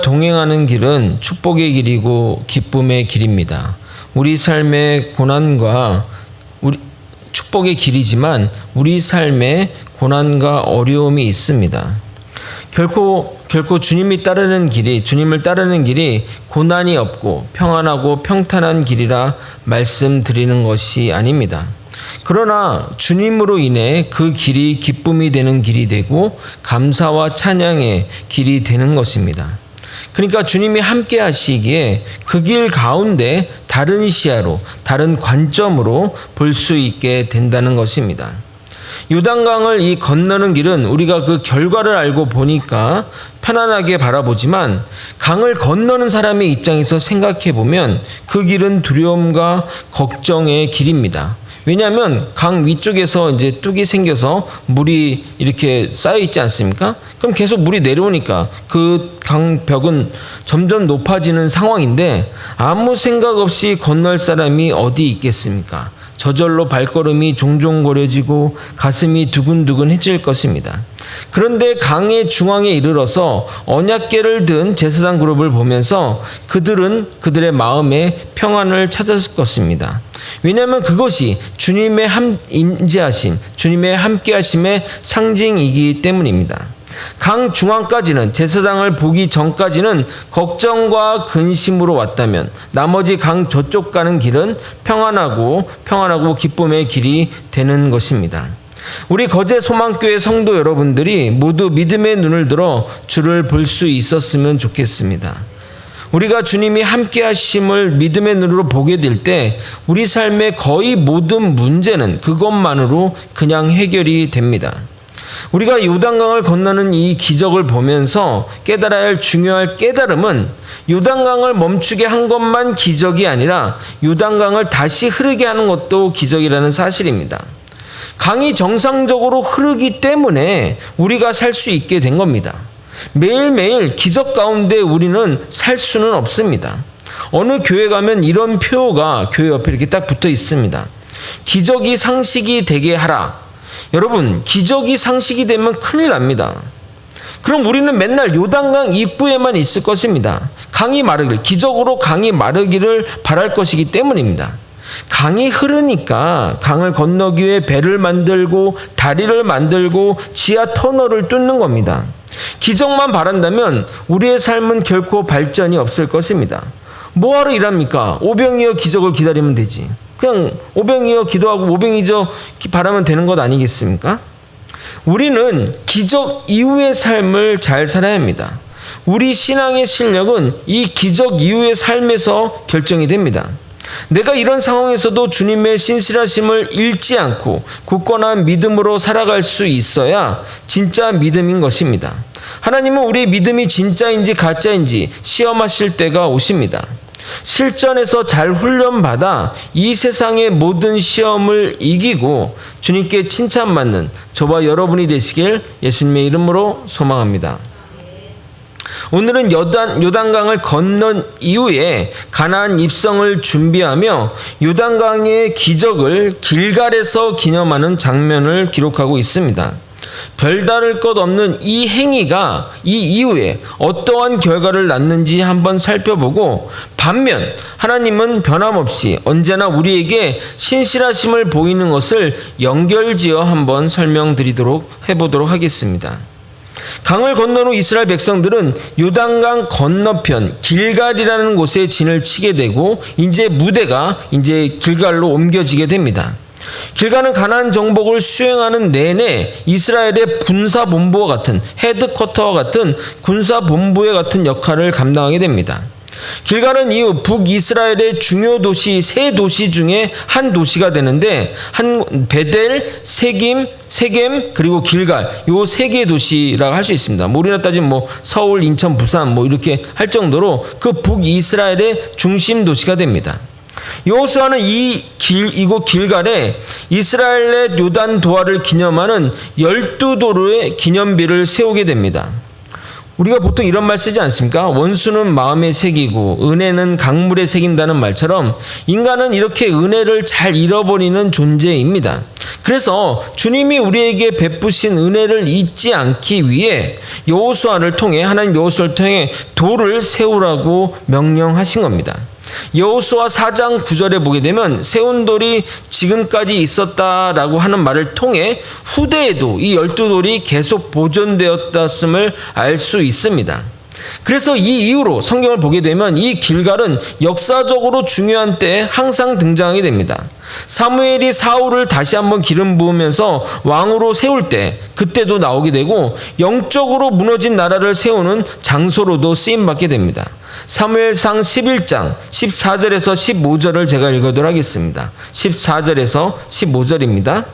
동행하는 길은 축복의 길이고 기쁨의 길입니다. 우리 삶의 고난과 축복의 길이지만 우리 삶에 고난과 어려움이 있습니다. 결코 주님을 따르는 길이 고난이 없고 평안하고 평탄한 길이라 말씀드리는 것이 아닙니다. 그러나 주님으로 인해 그 길이 기쁨이 되는 길이 되고 감사와 찬양의 길이 되는 것입니다. 그러니까 주님이 함께 하시기에 그 길 가운데 다른 시야로, 다른 관점으로 볼 수 있게 된다는 것입니다. 요단강을 이 건너는 길은 우리가 그 결과를 알고 보니까 편안하게 바라보지만 강을 건너는 사람의 입장에서 생각해 보면 그 길은 두려움과 걱정의 길입니다. 왜냐하면 강 위쪽에서 이제 뚝이 생겨서 물이 이렇게 쌓여 있지 않습니까? 그럼 계속 물이 내려오니까 그 강벽은 점점 높아지는 상황인데 아무 생각 없이 건널 사람이 어디 있겠습니까? 저절로 발걸음이 종종거려지고 가슴이 두근두근해질 것입니다. 그런데 강의 중앙에 이르러서 언약궤를 든 제사장 그룹을 보면서 그들은 그들의 마음에 평안을 찾았을 것입니다. 왜냐하면 그것이 주님의 임재하심, 주님의 함께하심의 상징이기 때문입니다. 강 중앙까지는 제사장을 보기 전까지는 걱정과 근심으로 왔다면 나머지 강 저쪽 가는 길은 평안하고 기쁨의 길이 되는 것입니다. 우리 거제 소망교회 성도 여러분들이 모두 믿음의 눈을 들어 주를 볼 수 있었으면 좋겠습니다. 우리가 주님이 함께 하심을 믿음의 눈으로 보게 될 때 우리 삶의 거의 모든 문제는 그것만으로 그냥 해결이 됩니다. 우리가 요단강을 건너는 이 기적을 보면서 깨달아야 할 중요한 깨달음은 요단강을 멈추게 한 것만 기적이 아니라 요단강을 다시 흐르게 하는 것도 기적이라는 사실입니다. 강이 정상적으로 흐르기 때문에 우리가 살 수 있게 된 겁니다. 매일매일 기적 가운데 우리는 살 수는 없습니다. 어느 교회 가면 이런 표가 교회 옆에 이렇게 딱 붙어 있습니다. 기적이 상식이 되게 하라. 여러분, 기적이 상식이 되면 큰일 납니다. 그럼 우리는 맨날 요단강 입구에만 있을 것입니다. 기적으로 강이 마르기를 바랄 것이기 때문입니다. 강이 흐르니까 강을 건너기 위해 배를 만들고 다리를 만들고 지하 터널을 뚫는 겁니다. 기적만 바란다면 우리의 삶은 결코 발전이 없을 것입니다. 뭐하러 일합니까? 오병이어 기적을 기다리면 되지. 그냥 오병이어 기도하고 오병이어 바라면 되는 것 아니겠습니까? 우리는 기적 이후의 삶을 잘 살아야 합니다. 우리 신앙의 실력은 이 기적 이후의 삶에서 결정이 됩니다. 내가 이런 상황에서도 주님의 신실하심을 잃지 않고 굳건한 믿음으로 살아갈 수 있어야 진짜 믿음인 것입니다. 하나님은 우리의 믿음이 진짜인지 가짜인지 시험하실 때가 오십니다. 실전에서 잘 훈련받아 이 세상의 모든 시험을 이기고 주님께 칭찬받는 저와 여러분이 되시길 예수님의 이름으로 소망합니다. 오늘은 요단강을 건넌 이후에 가나안 입성을 준비하며 요단강의 기적을 길갈에서 기념하는 장면을 기록하고 있습니다. 별다를 것 없는 이 행위가 이 이후에 어떠한 결과를 낳는지 한번 살펴보고, 반면 하나님은 변함없이 언제나 우리에게 신실하심을 보이는 것을 연결지어 한번 해보도록 하겠습니다. 강을 건넌 후 이스라엘 백성들은 요단강 건너편 길갈이라는 곳에 진을 치게 되고 이제 무대가 길갈로 옮겨지게 됩니다. 길갈은 가나안 정복을 수행하는 내내 이스라엘의 군사본부와 같은 헤드쿼터와 같은 군사본부의 같은 역할을 감당하게 됩니다. 길갈은 이후 북이스라엘의 중요 도시 세 도시 중에 한 도시가 되는데 베델, 세겜 그리고 길갈 요 세 개의 도시라고 할 수 있습니다. 우리나라 따지면 서울, 인천, 부산 이렇게 할 정도로 그 북이스라엘의 중심 도시가 됩니다. 여호수아는 이곳 길갈에 이스라엘의 요단 도하를 기념하는 12도로의 기념비를 세우게 됩니다. 우리가 보통 이런 말 쓰지 않습니까? 원수는 마음에 새기고 은혜는 강물에 새긴다는 말처럼 인간은 이렇게 은혜를 잘 잃어버리는 존재입니다. 그래서 주님이 우리에게 베푸신 은혜를 잊지 않기 위해 여호수아를 통해 하나님 여호수아를 통해 돌을 세우라고 명령하신 겁니다. 여호수아 4장 9절에 보게 되면 세운 돌이 지금까지 있었다라고 하는 말을 통해 후대에도 이 12돌이 계속 보존되었음을 알 수 있습니다. 그래서 이 이후로 성경을 보게 되면 이 길갈은 역사적으로 중요한 때에 항상 등장하게 됩니다. 사무엘이 사울을 다시 한번 기름 부으면서 왕으로 세울 때 그때도 나오게 되고 영적으로 무너진 나라를 세우는 장소로도 쓰임받게 됩니다. 사무엘상 11장 14절에서 15절을 제가 읽어도록 하겠습니다. 14절에서 15절입니다.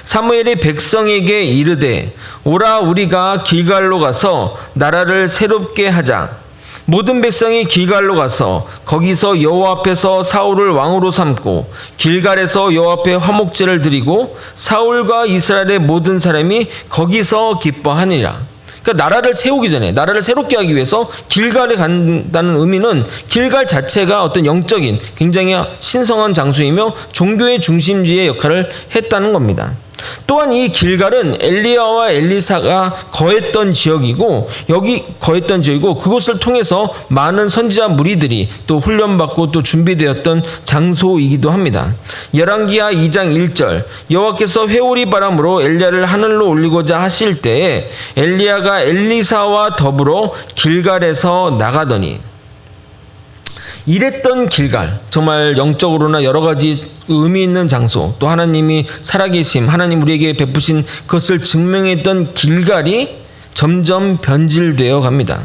사무엘이 백성에게 이르되 오라 우리가 길갈로 가서 나라를 새롭게 하자. 모든 백성이 길갈로 가서 거기서 여호와 앞에서 사울을 왕으로 삼고 길갈에서 여호와 앞에 화목제를 드리고 사울과 이스라엘의 모든 사람이 거기서 기뻐하니라. 그러니까 나라를 세우기 전에 나라를 새롭게 하기 위해서 길갈에 간다는 의미는 길갈 자체가 어떤 영적인 굉장히 신성한 장소이며 종교의 중심지의 역할을 했다는 겁니다. 또한 이 길갈은 엘리야와 엘리사가 거했던 지역이고 그곳을 통해서 많은 선지자 무리들이 또 훈련받고 또 준비되었던 장소이기도 합니다. 열왕기하 2장 1절 여호와께서 회오리 바람으로 엘리야를 하늘로 올리고자 하실 때에 엘리야가 엘리사와 더불어 길갈에서 나가더니 이랬던 길갈, 정말 영적으로나 여러 가지 의미 있는 장소, 또 하나님이 살아계심, 하나님 우리에게 베푸신 그것을 증명했던 길갈이 점점 변질되어 갑니다.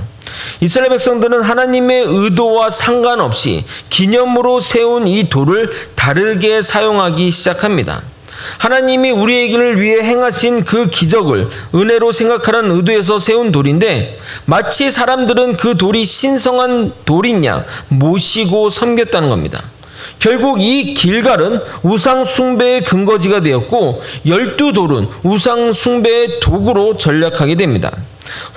이스라엘 백성들은 하나님의 의도와 상관없이 기념으로 세운 이 돌을 다르게 사용하기 시작합니다. 하나님이 우리에게를 위해 행하신 그 기적을 은혜로 생각하라는 의도에서 세운 돌인데 마치 사람들은 그 돌이 신성한 돌이냐 모시고 섬겼다는 겁니다. 결국 이 길갈은 우상 숭배의 근거지가 되었고 12돌은 우상 숭배의 도구로 전락하게 됩니다.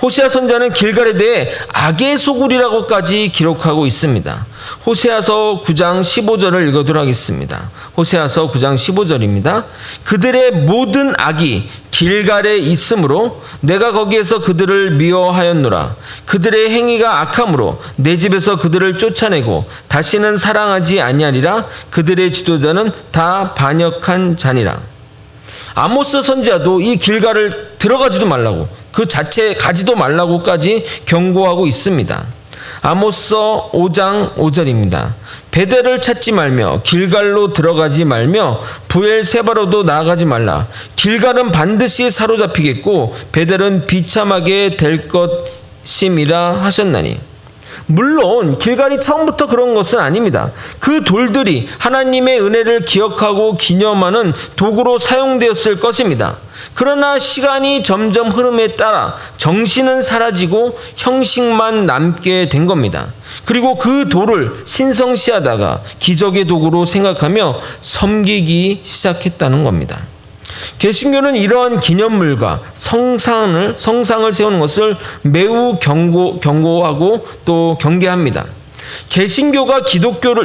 호세아 선지자는 길갈에 대해 악의 소굴이라고까지 기록하고 있습니다. 호세아서 9장 15절을 읽어도록 하겠습니다. 호세아서 9장 15절입니다. 그들의 모든 악이 길갈에 있으므로 내가 거기에서 그들을 미워하였노라. 그들의 행위가 악함으로 내 집에서 그들을 쫓아내고 다시는 사랑하지 아니하리라. 그들의 지도자는 다 반역한 자니라. 아모스 선지자도 이 길갈을 들어가지도 말라고, 그 자체에 가지도 말라고까지 경고하고 있습니다. 아모스 5장 5절입니다. 베델을 찾지 말며 길갈로 들어가지 말며 부엘세바로도 나아가지 말라. 길갈은 반드시 사로잡히겠고 베델은 비참하게 될 것임이라 하셨나니. 물론 길갈이 처음부터 그런 것은 아닙니다. 그 돌들이 하나님의 은혜를 기억하고 기념하는 도구로 사용되었을 것입니다. 그러나 시간이 점점 흐름에 따라 정신은 사라지고 형식만 남게 된 겁니다. 그리고 그 돌을 신성시하다가 기적의 도구로 생각하며 섬기기 시작했다는 겁니다. 개신교는 이러한 기념물과 성상을 세우는 것을 매우 경고하고 또 경계합니다. 개신교가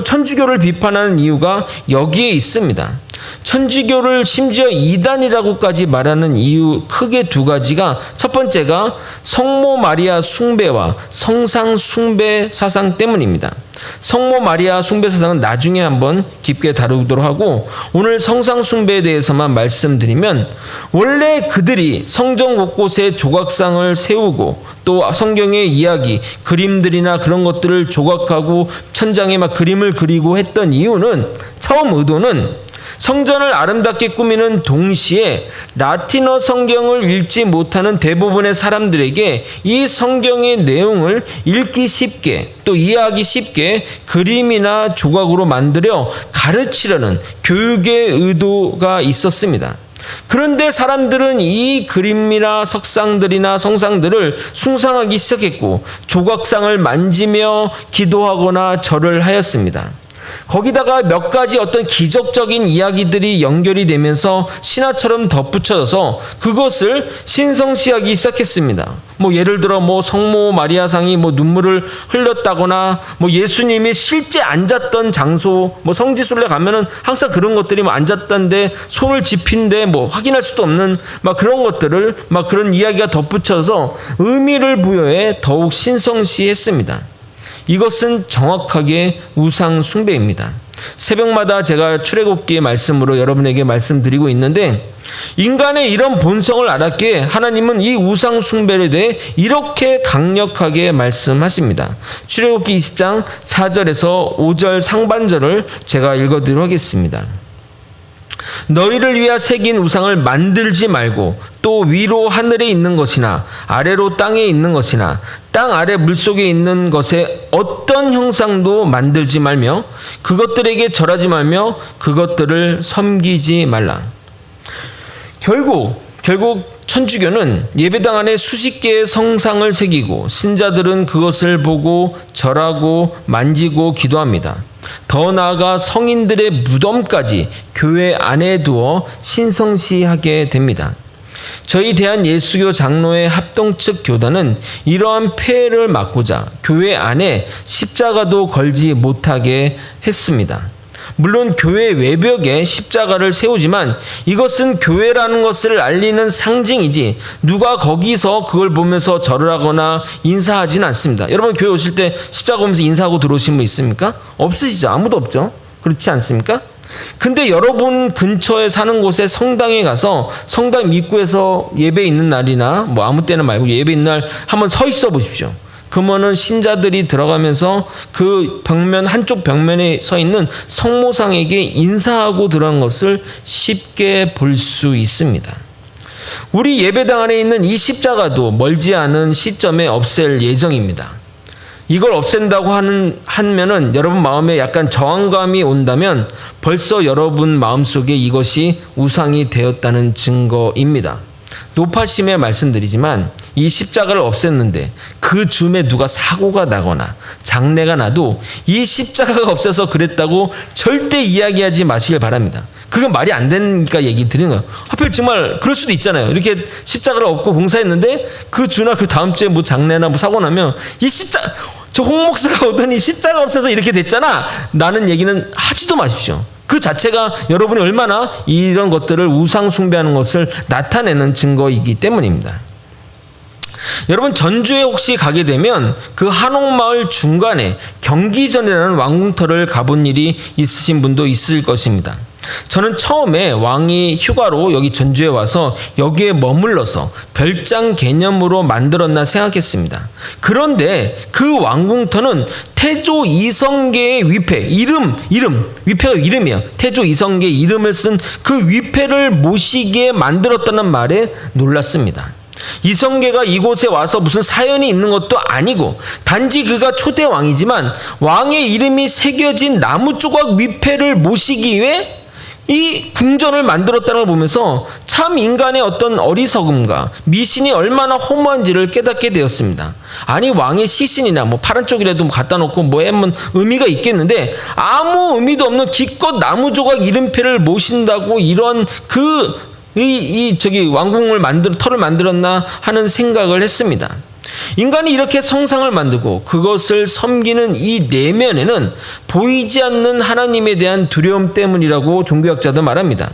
천주교를 비판하는 이유가 여기에 있습니다. 천주교를 심지어 이단이라고까지 말하는 이유 크게 두 가지가, 첫 번째가 성모 마리아 숭배와 성상 숭배 사상 때문입니다. 성모 마리아 숭배 사상은 나중에 한번 깊게 다루도록 하고, 오늘 성상 숭배에 대해서만 말씀드리면, 원래 그들이 성전 곳곳에 조각상을 세우고 또 성경의 이야기, 그림들이나 그런 것들을 조각하고 천장에 막 그림을 그리고 했던 이유는, 처음 의도는 성전을 아름답게 꾸미는 동시에 라틴어 성경을 읽지 못하는 대부분의 사람들에게 이 성경의 내용을 읽기 쉽게 또 이해하기 쉽게 그림이나 조각으로 만들어 가르치려는 교육의 의도가 있었습니다. 그런데 사람들은 이 그림이나 석상들이나 성상들을 숭상하기 시작했고 조각상을 만지며 기도하거나 절을 하였습니다. 거기다가 몇 가지 어떤 기적적인 이야기들이 연결이 되면서 신화처럼 덧붙여져서 그것을 신성시하기 시작했습니다. 예를 들어 성모 마리아상이 눈물을 흘렸다거나 예수님이 실제 앉았던 장소 성지순례 가면은 항상 그런 것들이 앉았던데 손을 집힌데 확인할 수도 없는 그런 것들을 그런 이야기가 덧붙여서 의미를 부여해 더욱 신성시했습니다. 이것은 정확하게 우상 숭배입니다. 새벽마다 제가 출애굽기의 말씀으로 여러분에게 말씀드리고 있는데, 인간의 이런 본성을 알았기에 하나님은 이 우상 숭배에 대해 이렇게 강력하게 말씀하십니다. 출애굽기 20장 4절에서 5절 상반절을 제가 읽어드리도록 하겠습니다. 너희를 위하여 새긴 우상을 만들지 말고 또 위로 하늘에 있는 것이나 아래로 땅에 있는 것이나 땅 아래 물속에 있는 것에 어떤 형상도 만들지 말며 그것들에게 절하지 말며 그것들을 섬기지 말라. 결국 천주교는 예배당 안에 수십 개의 성상을 새기고 신자들은 그것을 보고 절하고 만지고 기도합니다. 더 나아가 성인들의 무덤까지 교회 안에 두어 신성시하게 됩니다. 저희 대한예수교 장로회 합동 측 교단은 이러한 폐해를 막고자 교회 안에 십자가도 걸지 못하게 했습니다. 물론 교회 외벽에 십자가를 세우지만 이것은 교회라는 것을 알리는 상징이지 누가 거기서 그걸 보면서 절을 하거나 인사하지는 않습니다. 여러분 교회 오실 때 십자가 보면서 인사하고 들어오신 분 있습니까? 없으시죠? 아무도 없죠? 그렇지 않습니까? 근데 여러분 근처에 사는 곳에 성당에 가서 성당 입구에서 예배 있는 날이나 아무 때나 말고 예배 있는 날 한번 서 있어 보십시오. 그러면은 신자들이 들어가면서 그 벽면 한쪽 벽면에 서 있는 성모상에게 인사하고 들어간 것을 쉽게 볼 수 있습니다. 우리 예배당 안에 있는 이 십자가도 멀지 않은 시점에 없앨 예정입니다. 이걸 없앤다고 하면은 여러분 마음에 약간 저항감이 온다면 벌써 여러분 마음속에 이것이 우상이 되었다는 증거입니다. 노파심에 말씀드리지만 이 십자가를 없앴는데 그 즈음에 누가 사고가 나거나 장례가 나도 이 십자가가 없어서 그랬다고 절대 이야기하지 마시길 바랍니다. 그건 말이 안 되니까 얘기 드리는 거예요. 하필 정말 그럴 수도 있잖아요. 이렇게 십자가를 없고 봉사했는데 그 주나 그 다음 주에 장례나 사고 나면 이 십자가 저 홍 목사가 오더니 십자가 없어서 이렇게 됐잖아 라는 얘기는 하지도 마십시오. 그 자체가 여러분이 얼마나 이런 것들을 우상 숭배하는 것을 나타내는 증거이기 때문입니다. 여러분 전주에 혹시 가게 되면 그 한옥마을 중간에 경기전이라는 왕궁터를 가본 일이 있으신 분도 있을 것입니다. 저는 처음에 왕이 휴가로 여기 전주에 와서 여기에 머물러서 별장 개념으로 만들었나 생각했습니다. 그런데 그 왕궁터는 태조 이성계의 위패, 위패가 이름이에요. 태조 이성계의 이름을 쓴 그 위패를 모시기에 만들었다는 말에 놀랐습니다. 이성계가 이곳에 와서 무슨 사연이 있는 것도 아니고 단지 그가 초대 왕이지만 왕의 이름이 새겨진 나무 조각 위패를 모시기 위해 이 궁전을 만들었다는 걸 보면서 참 인간의 어떤 어리석음과 미신이 얼마나 허무한지를 깨닫게 되었습니다. 아니 왕의 시신이나 파란 쪽이라도 갖다 놓고 하면 의미가 있겠는데 아무 의미도 없는 기껏 나무 조각 이름패를 모신다고 이런 왕궁을 터를 만들었나 하는 생각을 했습니다. 인간이 이렇게 성상을 만들고 그것을 섬기는 이 내면에는 보이지 않는 하나님에 대한 두려움 때문이라고 종교학자도 말합니다.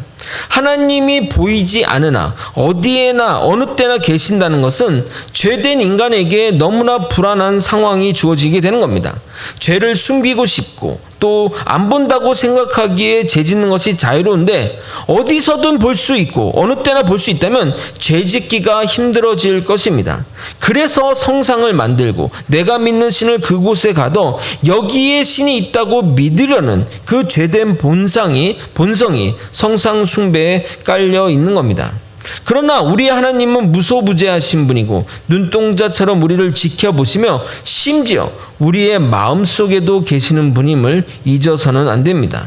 하나님이 보이지 않으나 어디에나 어느 때나 계신다는 것은 죄된 인간에게 너무나 불안한 상황이 주어지게 되는 겁니다. 죄를 숨기고 싶고 또 안 본다고 생각하기에 죄짓는 것이 자유로운데 어디서든 볼 수 있고 어느 때나 볼 수 있다면 죄짓기가 힘들어질 것입니다. 그래서 성상을 만들고 내가 믿는 신을 그곳에 가도 여기에 신이 있다고 믿으려는 그 죄된 본성이 성상 숭배에 깔려 있는 겁니다. 그러나 우리 하나님은 무소부재하신 분이고 눈동자처럼 우리를 지켜보시며 심지어 우리의 마음속에도 계시는 분임을 잊어서는 안 됩니다.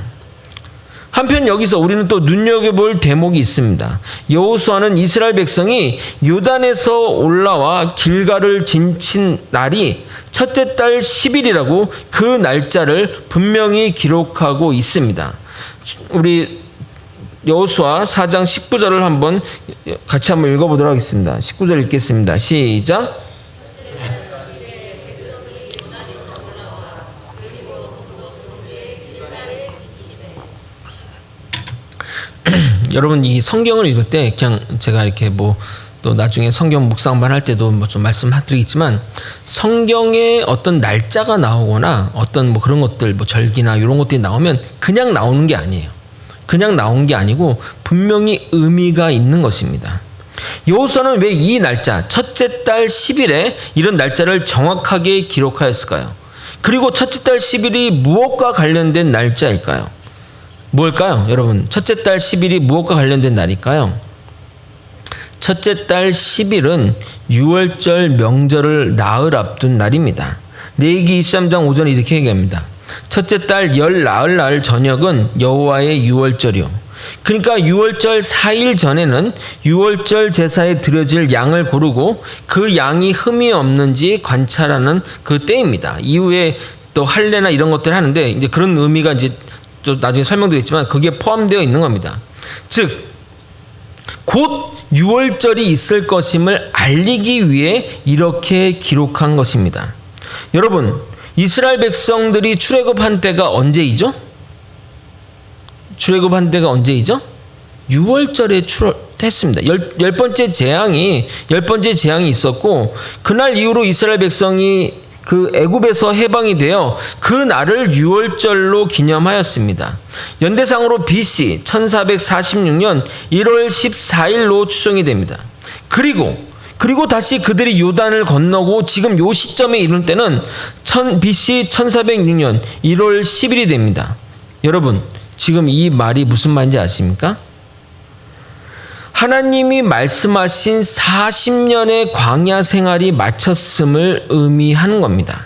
한편 여기서 우리는 또 눈여겨볼 대목이 있습니다. 여호수아는 이스라엘 백성이 요단에서 올라와 길갈을 지친 날이 첫째 달 10일이라고 그 날짜를 분명히 기록하고 있습니다. 우리 여호수아 4장 19절을 한번 같이 한번 읽어보도록 하겠습니다. 19절 읽겠습니다. 시작. 여러분, 이 성경을 읽을 때 그냥 제가 이렇게 또 나중에 성경 묵상반 할 때도 좀 말씀드리겠지만, 성경에 어떤 날짜가 나오거나 어떤 그런 것들, 절기나 이런 것들이 나오면 그냥 나오는 게 아니에요. 그냥 나온 게 아니고 분명히 의미가 있는 것입니다. 여호수아는 왜 이 날짜, 첫째 달 10일에 이런 날짜를 정확하게 기록하였을까요? 그리고 첫째 달 10일이 무엇과 관련된 날짜일까요? 뭘까요? 여러분, 첫째 달 10일이 무엇과 관련된 날일까요? 첫째 달 10일은 유월절 명절을 나흘 앞둔 날입니다. 레위기 23장 5절에 이렇게 얘기합니다. 첫째 달 열 나흘 날 저녁은 여호와의 유월절이요. 그러니까 유월절 4일 전에는 유월절 제사에 드려질 양을 고르고 그 양이 흠이 없는지 관찰하는 그 때입니다. 이후에 또 할례나 이런 것들 하는데, 이제 그런 의미가 이제 좀 나중에 설명드리겠지만 거기에 포함되어 있는 겁니다. 즉, 곧 유월절이 있을 것임을 알리기 위해 이렇게 기록한 것입니다. 여러분, 이스라엘 백성들이 출애굽한 때가 언제이죠? 출애굽한 때가 언제이죠? 유월절에 출애했습니다. 열 번째 재앙이 있었고, 그날 이후로 이스라엘 백성이 그 애굽에서 해방이 되어 그 날을 유월절로 기념하였습니다. 연대상으로 BC 1446년 1월 14일로 추정이 됩니다. 그리고 다시 그들이 요단을 건너고 지금 요 시점에 이를 때는 BC 1406년 1월 10일이 됩니다. 여러분, 지금 이 말이 무슨 말인지 아십니까? 하나님이 말씀하신 40년의 광야 생활이 마쳤음을 의미하는 겁니다.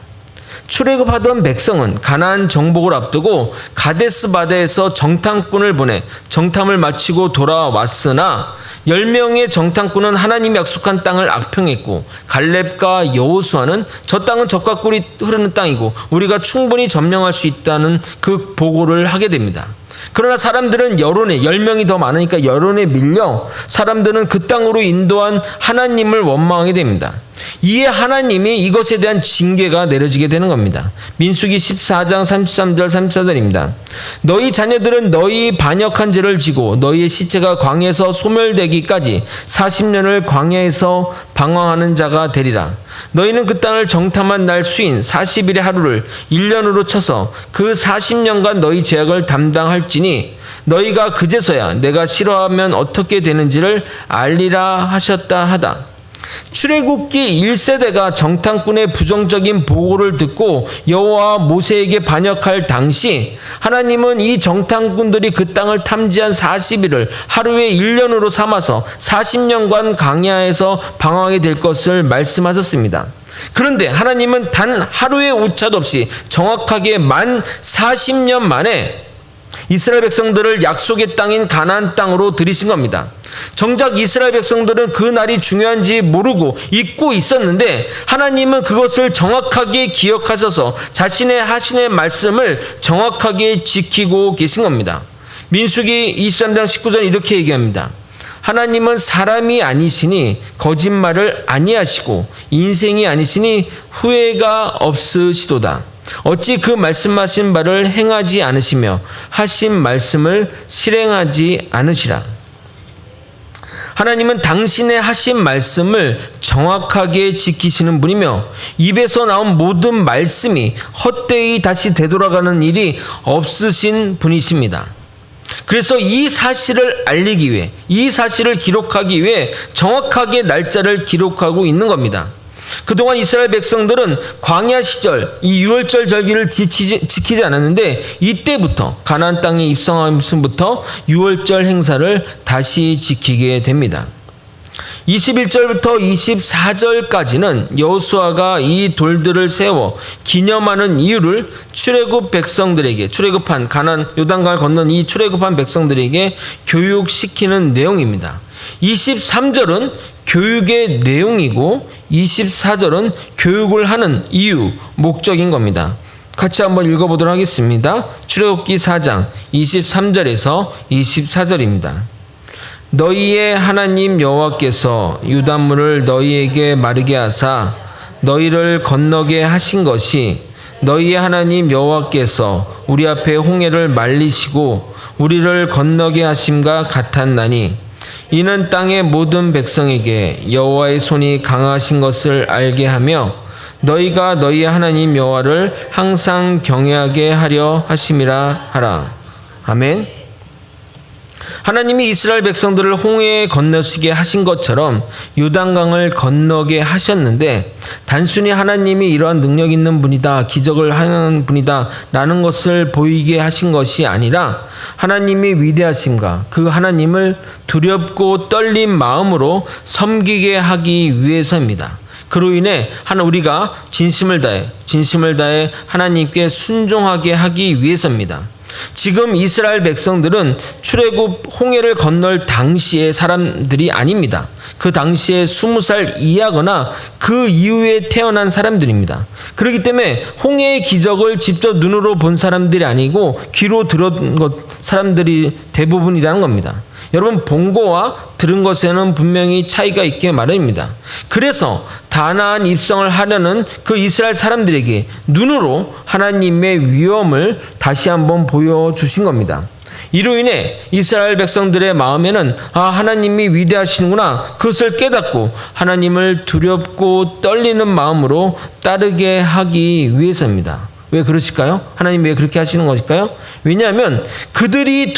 출애굽하던 백성은 가나안 정복을 앞두고 가데스 바다에서 정탐꾼을 보내 정탐을 마치고 돌아왔으나 10명의 정탐꾼은 하나님이 약속한 땅을 악평했고, 갈렙과 여호수아는 저 땅은 젖과 꿀이 흐르는 땅이고 우리가 충분히 점령할 수 있다는 그 보고를 하게 됩니다. 그러나 사람들은 여론에, 10명이 더 많으니까 여론에 밀려 사람들은 그 땅으로 인도한 하나님을 원망하게 됩니다. 이에 하나님이 이것에 대한 징계가 내려지게 되는 겁니다. 민수기 14장 33절 34절입니다. 너희 자녀들은 너희 반역한 죄를 지고 너희의 시체가 광야에서 소멸되기까지 40년을 광야에서 방황하는 자가 되리라. 너희는 그 땅을 정탐한 날 수인 40일의 하루를 1년으로 쳐서 그 40년간 너희 죄악을 담당할지니 너희가 그제서야 내가 싫어하면 어떻게 되는지를 알리라 하셨다 하다. 출애굽기 1세대가 정탐꾼의 부정적인 보고를 듣고 여호와 모세에게 반역할 당시, 하나님은 이 정탐꾼들이 그 땅을 탐지한 40일을 하루에 1년으로 삼아서 40년간 광야에서 방황하게 될 것을 말씀하셨습니다. 그런데 하나님은 단 하루의 오차도 없이 정확하게 만 40년 만에 이스라엘 백성들을 약속의 땅인 가나안 땅으로 들이신 겁니다. 정작 이스라엘 백성들은 그 날이 중요한지 모르고 잊고 있었는데, 하나님은 그것을 정확하게 기억하셔서 자신의 하신의 말씀을 정확하게 지키고 계신 겁니다. 민수기 23장 19절 이렇게 얘기합니다. 하나님은 사람이 아니시니 거짓말을 아니하시고 인생이 아니시니 후회가 없으시도다. 어찌 그 말씀하신 바를 행하지 않으시며 하신 말씀을 실행하지 않으시라. 하나님은 당신의 하신 말씀을 정확하게 지키시는 분이며 입에서 나온 모든 말씀이 헛되이 다시 되돌아가는 일이 없으신 분이십니다. 그래서 이 사실을 알리기 위해, 이 사실을 기록하기 위해 정확하게 날짜를 기록하고 있는 겁니다. 그동안 이스라엘 백성들은 광야 시절 이 유월절 절기를 지키지 않았는데, 이때부터 가나안 땅에 입성하면서부터 유월절 행사를 다시 지키게 됩니다. 21절부터 24절까지는 여호수아가 이 돌들을 세워 기념하는 이유를 출애굽한 가나안 요단강을 건넌 이 출애굽한 백성들에게 교육시키는 내용입니다. 23절은 교육의 내용이고 24절은 교육을 하는 이유, 목적인 겁니다. 같이 한번 읽어보도록 하겠습니다. 출애굽기 4장 23절에서 24절입니다. 너희의 하나님 여호와께서 유단물을 너희에게 마르게 하사 너희를 건너게 하신 것이 너희의 하나님 여호와께서 우리 앞에 홍해를 말리시고 우리를 건너게 하심과 같았나니 이는 땅의 모든 백성에게 여호와의 손이 강하신 것을 알게 하며 너희가 너희의 하나님 여호와를 항상 경외하게 하려 하심이라 하라. 아멘. 하나님이 이스라엘 백성들을 홍해에 건너시게 하신 것처럼 요단강을 건너게 하셨는데 단순히 하나님이 이러한 능력 있는 분이다, 기적을 하는 분이다 라는 것을 보이게 하신 것이 아니라 하나님이 위대하심과 그 하나님을 두렵고 떨린 마음으로 섬기게 하기 위해서입니다. 그로 인해 우리가 진심을 다해 하나님께 순종하게 하기 위해서입니다. 지금 이스라엘 백성들은 출애굽 홍해를 건널 당시의 사람들이 아닙니다. 그 당시에 20살 이하거나 그 이후에 태어난 사람들입니다. 그렇기 때문에 홍해의 기적을 직접 눈으로 본 사람들이 아니고 귀로 들은 사람들이 대부분이라는 겁니다. 여러분, 본 거와 들은 것에는 분명히 차이가 있게 마련입니다. 그래서 다나안 입성을 하려는 그 이스라엘 사람들에게 눈으로 하나님의 위엄을 다시 한번 보여주신 겁니다. 이로 인해 이스라엘 백성들의 마음에는 하나님이 위대하시는구나, 그것을 깨닫고 하나님을 두렵고 떨리는 마음으로 따르게 하기 위해서입니다. 왜 그러실까요? 하나님이 왜 그렇게 하시는 것일까요? 왜냐하면 그들이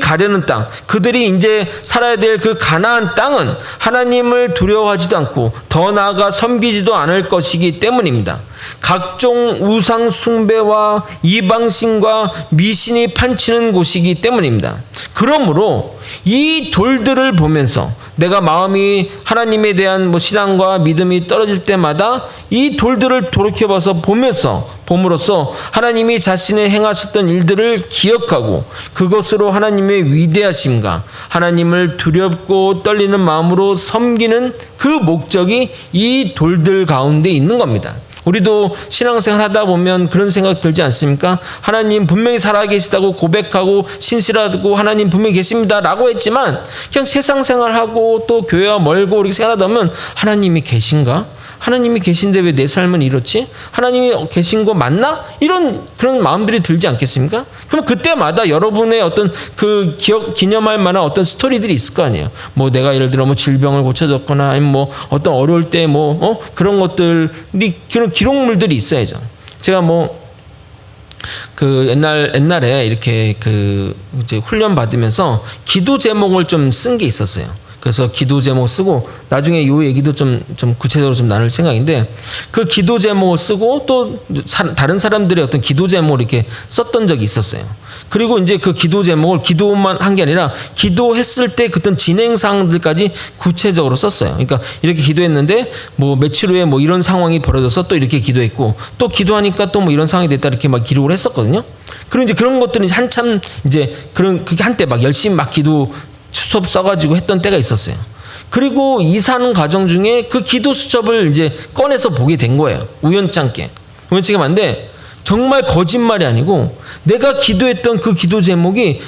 가려는 땅, 그들이 이제 살아야 될 그 가나안 땅은 하나님을 두려워하지도 않고 더 나아가 섬기지도 않을 것이기 때문입니다. 각종 우상 숭배와 이방신과 미신이 판치는 곳이기 때문입니다. 그러므로 이 돌들을 보면서 내가 마음이 하나님에 대한 신앙과 믿음이 떨어질 때마다 이 돌들을 돌이켜봐서 봄으로써 하나님이 자신의 행하셨던 일들을 기억하고 그것으로 하나님의 위대하심과 하나님을 두렵고 떨리는 마음으로 섬기는 그 목적이 이 돌들 가운데 있는 겁니다. 우리도 신앙생활 하다 보면 그런 생각 들지 않습니까? 하나님 분명히 살아계시다고 고백하고 신실하고 하나님 분명히 계십니다 라고 했지만 그냥 세상 생활하고 또 교회와 멀고 이렇게 생각하다 보면 하나님이 계신가? 하나님이 계신데 왜 내 삶은 이렇지? 하나님이 계신 거 맞나? 그런 마음들이 들지 않겠습니까? 그럼 그때마다 여러분의 어떤 그 기념할 만한 어떤 스토리들이 있을 거 아니에요. 내가 예를 들어 질병을 고쳐줬거나 아니면 어떤 어려울 때 그런 것들이 그런 기록물들이 있어야죠. 제가 옛날에 이렇게 이제 훈련 받으면서 기도 제목을 좀 쓴 게 있었어요. 그래서 기도 제목 쓰고 나중에 요 얘기도 좀 구체적으로 좀 나눌 생각인데 그 기도 제목을 쓰고 또 다른 사람들의 어떤 기도 제목을 이렇게 썼던 적이 있었어요. 그리고 이제 그 기도 제목을 기도만 한 게 아니라 기도했을 때 그떤 진행 사항들까지 구체적으로 썼어요. 그러니까 이렇게 기도했는데 며칠 후에 이런 상황이 벌어져서 또 이렇게 기도했고 또 기도하니까 또 이런 상황이 됐다 이렇게 막 기록을 했었거든요. 그리고 이제 그런 것들은 한참 이제 그렇게 한때 막 열심히 막 기도 수첩 써가지고 했던 때가 있었어요. 그리고 이사하는 과정 중에 그 기도 수첩을 이제 꺼내서 보게 된 거예요. 우연찮게 맞는데 정말 거짓말이 아니고 내가 기도했던 그 기도 제목이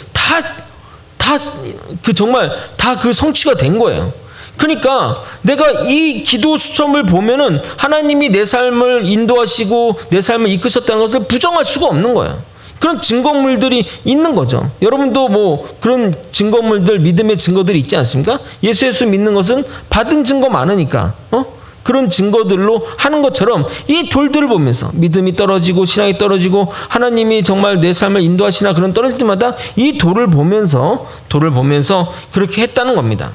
정말 다 그 성취가 된 거예요. 그러니까 내가 이 기도 수첩을 보면은 하나님이 내 삶을 인도하시고 내 삶을 이끄셨다는 것을 부정할 수가 없는 거예요. 그런 증거물들이 있는 거죠. 여러분도 그런 증거물들, 믿음의 증거들이 있지 않습니까? 예수 믿는 것은 받은 증거 많으니까 그런 증거들로 하는 것처럼 이 돌들을 보면서 믿음이 떨어지고 신앙이 떨어지고 하나님이 정말 내 삶을 인도하시나 그런 떨어질 때마다 이 돌을 보면서 그렇게 했다는 겁니다.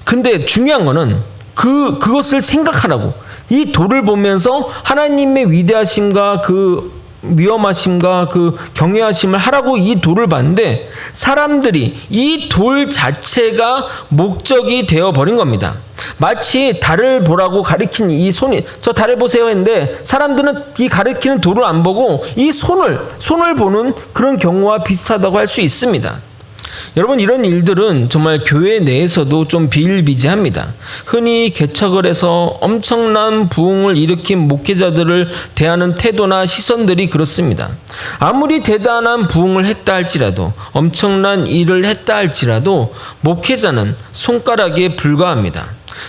근데 중요한 거는 그것을 생각하라고 이 돌을 보면서 하나님의 위대하심과 그 위엄하심과 그 경외하심을 하라고 이 돌을 봤는데 사람들이 이 돌 자체가 목적이 되어버린 겁니다. 마치 달을 보라고 가리킨 이 손이 저 달을 보세요 했는데 사람들은 이 가리키는 돌을 안 보고 이 손을 보는 그런 경우와 비슷하다고 할 수 있습니다. 여러분, 이런 일들은 정말 교회 내에서도 좀 비일비재합니다. 흔히 개척을 해서 엄청난 부흥을 일으킨 목회자들을 대하는 태도나 시선들이 그렇습니다. 아무리 대단한 부흥을 했다 할지라도, 엄청난 일을 했다 할지라도 목회자는 손가락에 불과합니다.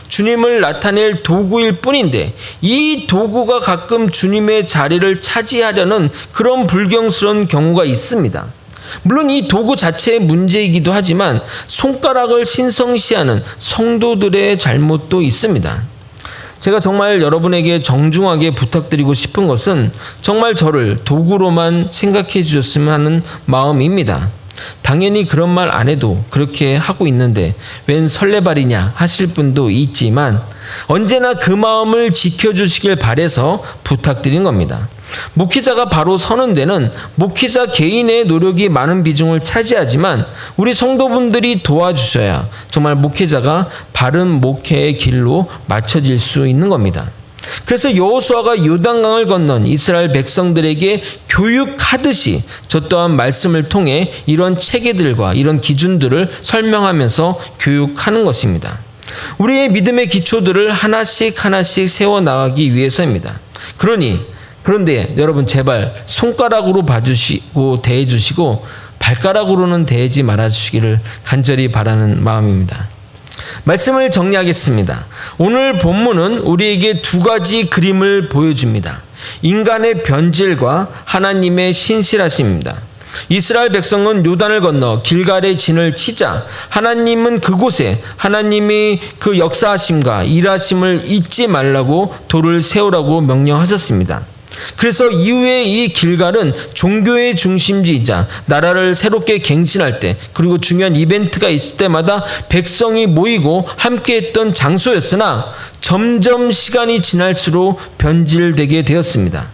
주님을 나타낼 도구일 뿐인데 이 도구가 가끔 주님의 자리를 차지하려는 그런 불경스러운 경우가 있습니다. 물론 이 도구 자체의 문제이기도 하지만 손가락을 신성시하는 성도들의 잘못도 있습니다. 제가 정말 여러분에게 정중하게 부탁드리고 싶은 것은 정말 저를 도구로만 생각해 주셨으면 하는 마음입니다. 당연히 그런 말 안 해도 그렇게 하고 있는데 웬 설레발이냐 하실 분도 있지만 언제나 그 마음을 지켜주시길 바라서 부탁드린 겁니다. 목회자가 바로 서는 데는 목회자 개인의 노력이 많은 비중을 차지하지만 우리 성도분들이 도와주셔야 정말 목회자가 바른 목회의 길로 맞춰질 수 있는 겁니다. 그래서 여호수아가 요단강을 건넌 이스라엘 백성들에게 교육하듯이 저 또한 말씀을 통해 이런 체계들과 이런 기준들을 설명하면서 교육하는 것입니다. 우리의 믿음의 기초들을 하나씩 세워나가기 위해서입니다. 그런데 여러분, 제발 손가락으로 봐주시고 대해주시고 발가락으로는 대하지 말아주시기를 간절히 바라는 마음입니다. 말씀을 정리하겠습니다. 오늘 본문은 우리에게 두 가지 그림을 보여줍니다. 인간의 변질과 하나님의 신실하심입니다. 이스라엘 백성은 요단을 건너 길갈의 진을 치자 하나님은 그곳에 하나님이 그 역사하심과 일하심을 잊지 말라고 돌을 세우라고 명령하셨습니다. 그래서 이후에 이 길갈은 종교의 중심지이자 나라를 새롭게 갱신할 때, 그리고 중요한 이벤트가 있을 때마다 백성이 모이고 함께했던 장소였으나 점점 시간이 지날수록 변질되게 되었습니다.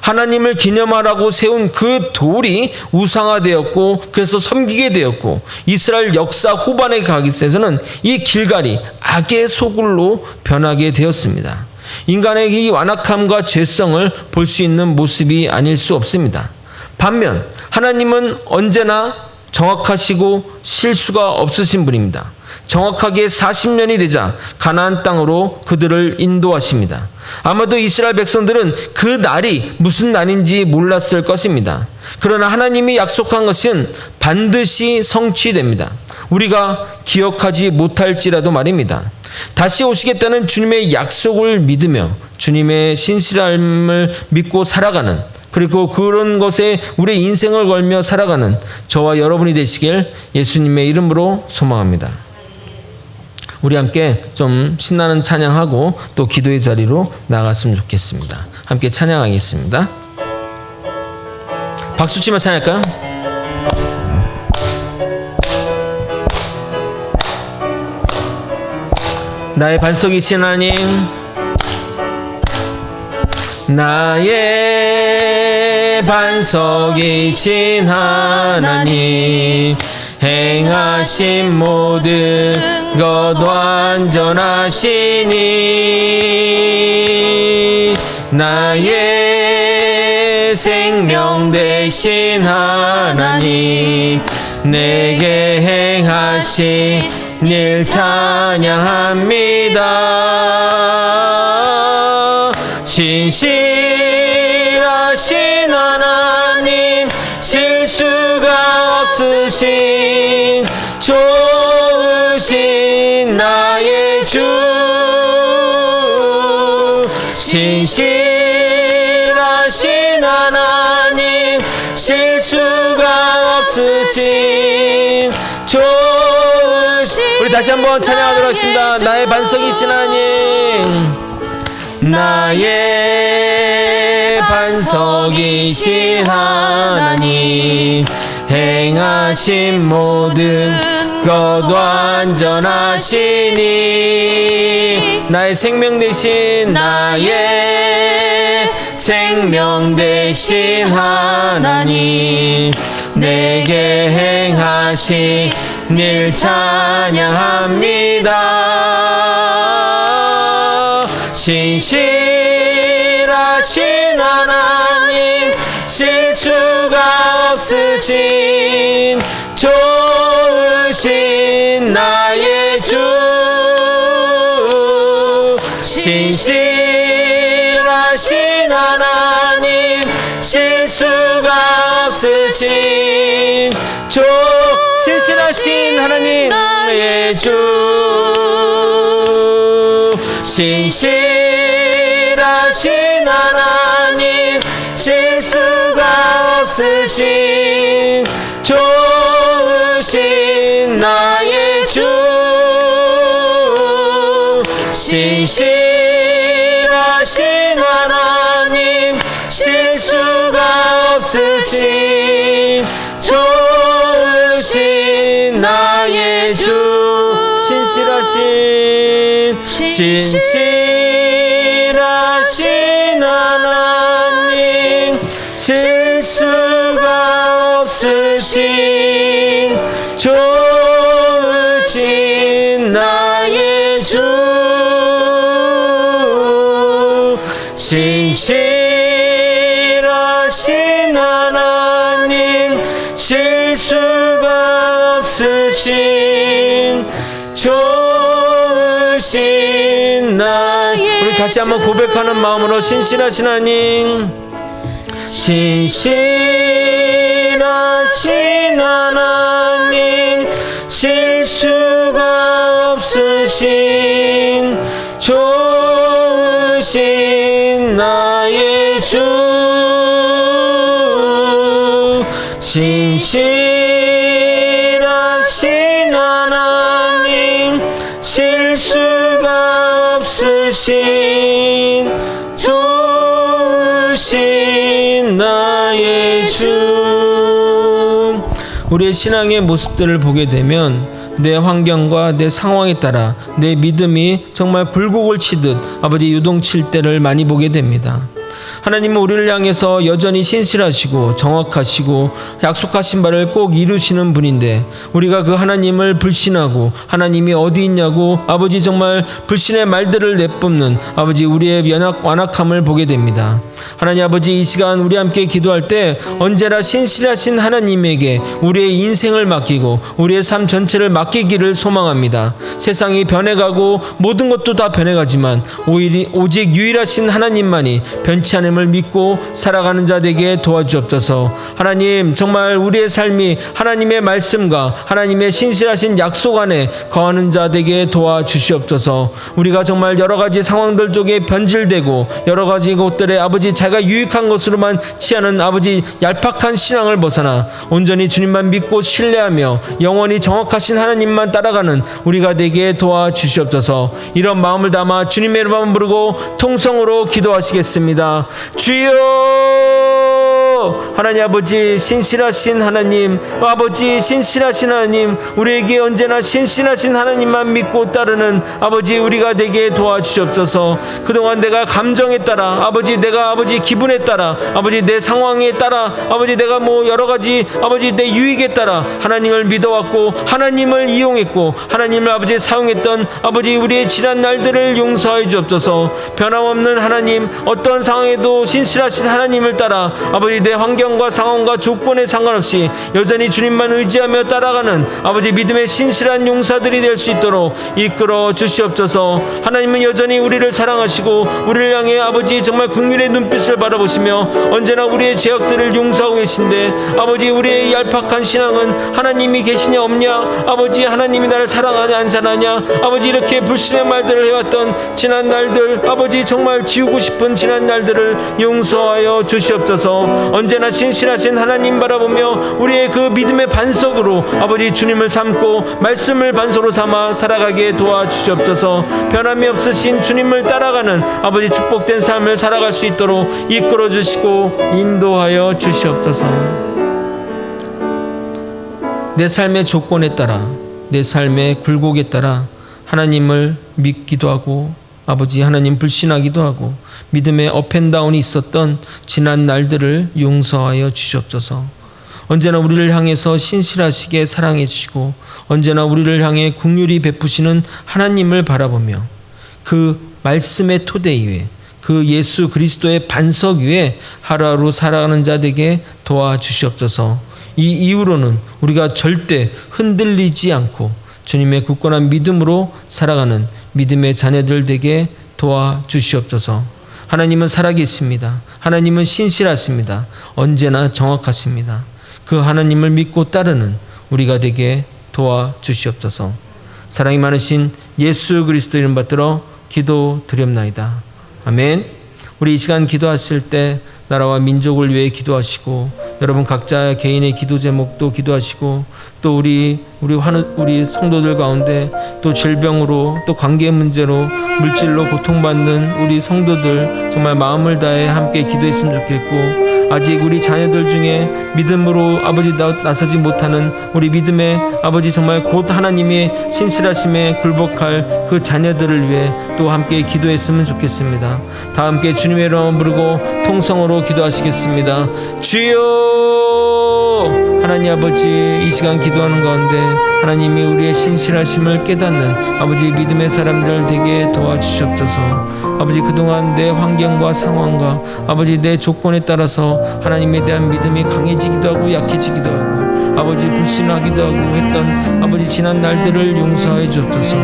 하나님을 기념하라고 세운 그 돌이 우상화되었고 그래서 섬기게 되었고, 이스라엘 역사 후반에 가기 위해서는 이 길갈이 악의 소굴로 변하게 되었습니다. 인간의 이 완악함과 죄성을 볼 수 있는 모습이 아닐 수 없습니다. 반면 하나님은 언제나 정확하시고 실수가 없으신 분입니다. 정확하게 40년이 되자 가나안 땅으로 그들을 인도하십니다. 아마도 이스라엘 백성들은 그 날이 무슨 날인지 몰랐을 것입니다. 그러나 하나님이 약속한 것은 반드시 성취됩니다. 우리가 기억하지 못할지라도 말입니다. 다시 오시겠다는 주님의 약속을 믿으며 주님의 신실함을 믿고 살아가는, 그리고 그런 것에 우리의 인생을 걸며 살아가는 저와 여러분이 되시길 예수님의 이름으로 소망합니다. 우리 함께 좀 신나는 찬양하고 또 기도의 자리로 나갔으면 좋겠습니다. 함께 찬양하겠습니다. 박수 치며 찬양할까요? 나의 반석이신 하나님, 나의 반석이신 하나님, 행하신 모든 것 완전하시니, 나의 생명 되신 하나님, 내게 행하신 일 찬양합니다. 신실하신 하나님, 실수가 없으신 좋으신 나의 주, 신실하신 하나님, 실수가 없으신 우리 다시 한번 찬양하도록 하겠습니다. 나의 반석이신 하나님, 나의 반석이신 하나님, 행하신 모든 것 완전하시니, 나의 생명 되신 나의 생명 되신 하나님, 내게 행하신 일 찬양합니다. 신실하신 하나님, 실수가 없으신 좋으신 나의 주 신실하신 하나님 실수가 없으신 신실하신 하나님 나의 주 신실하신 하나님 실수가 없으신 좋으신 나의 주 신실하신 하나님 실수가 없으신 좋으신 나의 주 신실하신 하나님 실수가 없으신 좋으신 나의 주 신실하신 하나님 실수가 없으신 좋으신 나의 우리 다시 한번 고백하는 마음으로 신실하신 하나님 신실하신 하나님 실수가 없으신 좋으신 나의 주 신실하신 하나님 실수가 없으신 좋으신 나의 주 우리의 신앙의 모습들을 보게 되면 내 환경과 내 상황에 따라 내 믿음이 정말 굴곡을 치듯 아버지 요동칠 때를 많이 보게 됩니다. 하나님은 우리를 향해서 여전히 신실하시고 정확하시고 약속하신 바를 꼭 이루시는 분인데 우리가 그 하나님을 불신하고 하나님이 어디 있냐고 아버지 정말 불신의 말들을 내뿜는 아버지 우리의 완악함을 보게 됩니다. 하나님 아버지 이 시간 우리 함께 기도할 때 언제나 신실하신 하나님에게 우리의 인생을 맡기고 우리의 삶 전체를 맡기기를 소망합니다. 세상이 변해가고 모든 것도 다 변해가지만 오직 유일하신 하나님만이 변치 않음을 믿고 살아가는 자 되게 도와주옵소서. 하나님 정말 우리의 삶이 하나님의 말씀과 하나님의 신실하신 약속 안에 거하는 자 되게 도와주시옵소서. 우리가 정말 여러 가지 상황들 쪽에 변질되고 여러 가지 것들에 아버지 자기가 유익한 것으로만 취하는 아버지 얄팍한 신앙을 벗어나 온전히 주님만 믿고 신뢰하며 영원히 정확하신 하나님만 따라가는 우리가 되게 도와주시옵소서. 이런 마음을 담아 주님의 이름만 부르고 통성으로 기도하시겠습니다. 주여 하나님 아버지 신실하신 하나님 아버지 신실하신 하나님 우리에게 언제나 신실하신 하나님만 믿고 따르는 아버지 우리가 되게 도와주시옵소서. 그동안 내가 감정에 따라 아버지 내가 아버지 기분에 따라 아버지 내 상황에 따라 아버지 내가 여러 가지 아버지 내 유익에 따라 하나님을 믿어왔고 하나님을 이용했고 하나님을 아버지 사용했던 아버지 우리의 지난 날들을 용서해 주옵소서. 변함없는 하나님 어떤 상황에도 신실하신 하나님을 따라 아버지 내 환경과 상황과 조건에 상관없이 여전히 주님만 의지하며 따라가는 아버지 믿음의 신실한 용사들이 될 수 있도록 이끌어 주시옵소서. 하나님은 여전히 우리를 사랑하시고 우리를 향해 아버지 정말 긍휼의 눈빛을 바라보시며 언제나 우리의 죄악들을 용서하고 계신데 아버지 우리의 얄팍한 신앙은 하나님이 계시냐 없냐 아버지 하나님이 나를 사랑하냐 안 사랑하냐 아버지 이렇게 불신의 말들을 해왔던 지난 날들 아버지 정말 지우고 싶은 지난 날들을 용서하여 주시옵소서. 언제나 신실하신 하나님 바라보며 우리의 그 믿음의 반석으로 아버지 주님을 삼고 말씀을 반석으로 삼아 살아가게 도와주시옵소서. 변함이 없으신 주님을 따라가는 아버지 축복된 삶을 살아갈 수 있도록 이끌어 주시고 인도하여 주시옵소서. 내 삶의 조건에 따라 내 삶의 굴곡에 따라 하나님을 믿기도 하고 아버지 하나님 불신하기도 하고 믿음의 업앤다운이 있었던 지난 날들을 용서하여 주시옵소서. 언제나 우리를 향해서 신실하시게 사랑해 주시고 언제나 우리를 향해 긍휼히 베푸시는 하나님을 바라보며 그 말씀의 토대 위에 그 예수 그리스도의 반석 위에 하루하루 살아가는 자들에게 도와주시옵소서. 이 이후로는 우리가 절대 흔들리지 않고 주님의 굳건한 믿음으로 살아가는 믿음의 자녀들 되게 도와주시옵소서. 하나님은 살아계십니다. 하나님은 신실하십니다. 언제나 정확하십니다. 그 하나님을 믿고 따르는 우리가 되게 도와주시옵소서. 사랑이 많으신 예수 그리스도 이름 받들어 기도드렸나이다. 아멘. 우리 이 시간 기도하실 때 나라와 민족을 위해 기도하시고 여러분 각자 개인의 기도 제목도 기도하시고 또 우리 성도들 가운데 또 질병으로 또 관계 문제로 물질로 고통받는 우리 성도들 정말 마음을 다해 함께 기도했으면 좋겠고 아직 우리 자녀들 중에 믿음으로 아버지 나서지 못하는 우리 믿음의 아버지 정말 곧 하나님의 신실하심에 굴복할 그 자녀들을 위해 또 함께 기도했으면 좋겠습니다. 다 함께 주님의 이름을 부르고 통성으로 기도하시겠습니다. 주여 하나님 아버지 이 시간 기도하는 가운데 하나님이 우리의 신실하심을 깨닫는 아버지 믿음의 사람들 되게 도와주시옵소서. 아버지 그동안 내 환경과 상황과 아버지 내 조건에 따라서 하나님에 대한 믿음이 강해지기도 하고 약해지기도 하고 아버지 불신하기도 하고 했던 아버지 지난 날들을 용서해 주옵소서.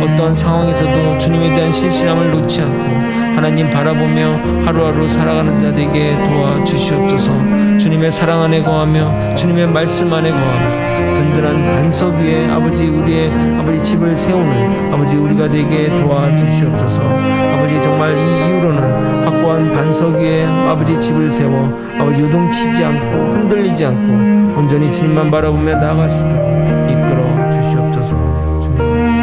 어떠한 상황에서도 주님에 대한 신실함을 놓지 않고 하나님 바라보며 하루하루 살아가는 자 되게 도와주시옵소서. 주님의 사랑 안에 거하며 주님의 말씀 안에 거하며 든든한 반석 위에 아버지 우리의 아버지 집을 세우는 아버지 우리가 되게 도와주시옵소서. 아버지 정말 이 이후로는 확고한 반석 위에 아버지 집을 세워 아버지 요동치지 않고 흔들리지 않고 온전히 주님만 바라보며 나아갈 수 있도록 이끌어 주시옵소서. 주님.